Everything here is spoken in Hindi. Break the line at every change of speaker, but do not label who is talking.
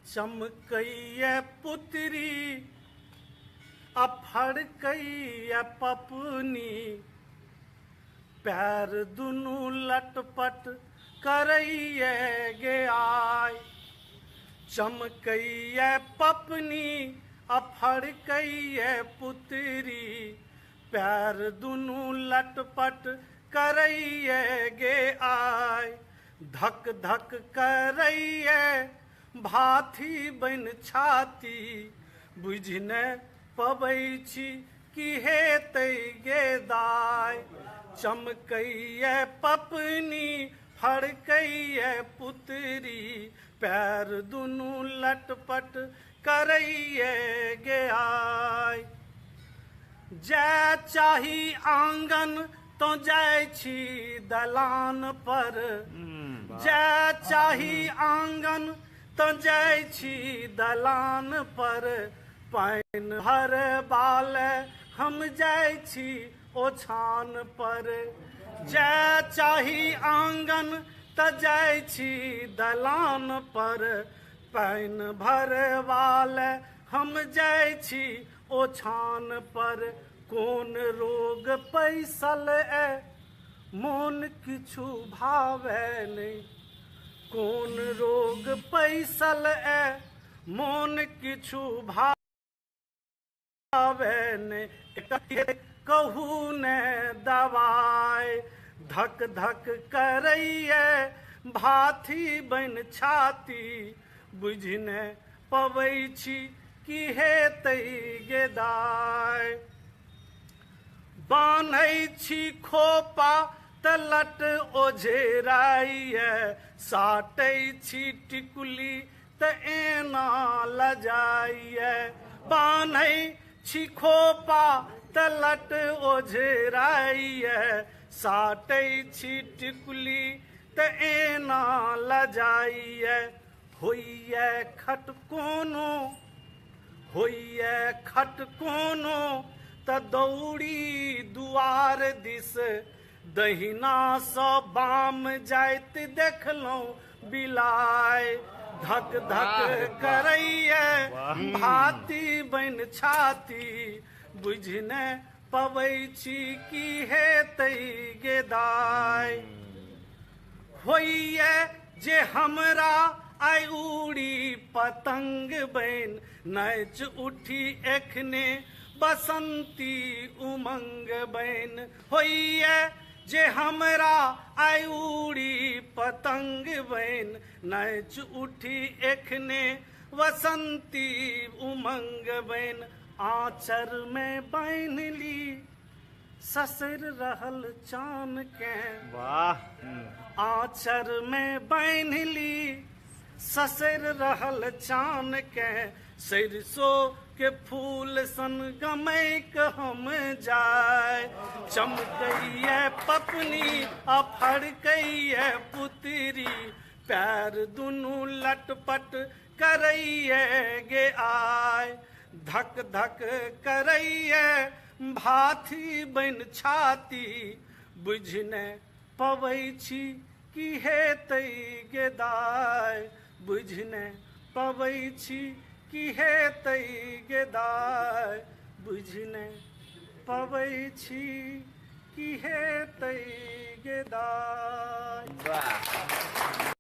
चमकैया पुतरी फड़कैया पपनी, पैर दुनू लटपट करैया गे आय। चमकैया पपनी फड़कैया पुतरी, पैर दुनू लटपट करैया गे आय। धक धक करैया भाथी बन छाती, बुझि नहि पबै छी कि हेतै गे दाय। चमकैया पपनी फड़कैया पुतरी, पैर दुनू लटपट करैया गे आय। जाय चाही आंगन तो जाय छी दलान पर, जाय चाही आंगन तो जाय छी दलान पर। पानि भरबाले हम जाय छी ओछान पर, जाय चाही आंगन तो जाय छी दलान पर। पानि भरबाले हम जाय छी ओछान पर। कोन रोग पैसल मोन किछु भावे नहि, कोन रोग पैसल मोन किछु भावे नहि, कहू ने दवाई। धक धक करैया भाथी बन छाती, बुझि नहि पबै छी कि हेतै गे दाय। बान्है छी खोपा त लट ओझेराइया, साटै छी टिकुली त एना लजाइया। बान्है छी खोपा त लट ओझेराइया, साटै छी टिकुली त एना लजाइया। होइया खटकोनो, होइया खटकोनो त दौड़ी दुआर दिस, दहिना सँ बाम जाइत देखलहुँ बिलाइ। धक धक करैया भाती बन छाती, बुझि नहि पबै छी कि हेतै गे दाय। होइया जे हमरा आइ उड़ी पतंग बन, नाचि उठी एखने बसंती उमंग बन। होइया जे हमरा आइ उड़ी पतंग बन, नाचि उठी एखने बसंती उमंग बन। आँचर में बान्हि ली ससुर रहल चान के, वाह। आँचर में बान्हि ली ससुर रहल चान के, सरिसो के फूल सन गमैक हम जाय। चमकैया पपनी फड़कैया पुतरी, पैर दुनू लटपट करैया गे आय। धक धक करैया भाथी बन छाती, बुझि नहि पबै छी कि हेतै गे दाय। बुझि नहि पबै छी कि हेतै गे दाय, बुझि नहि पबै छी कि हेतै गे दाय।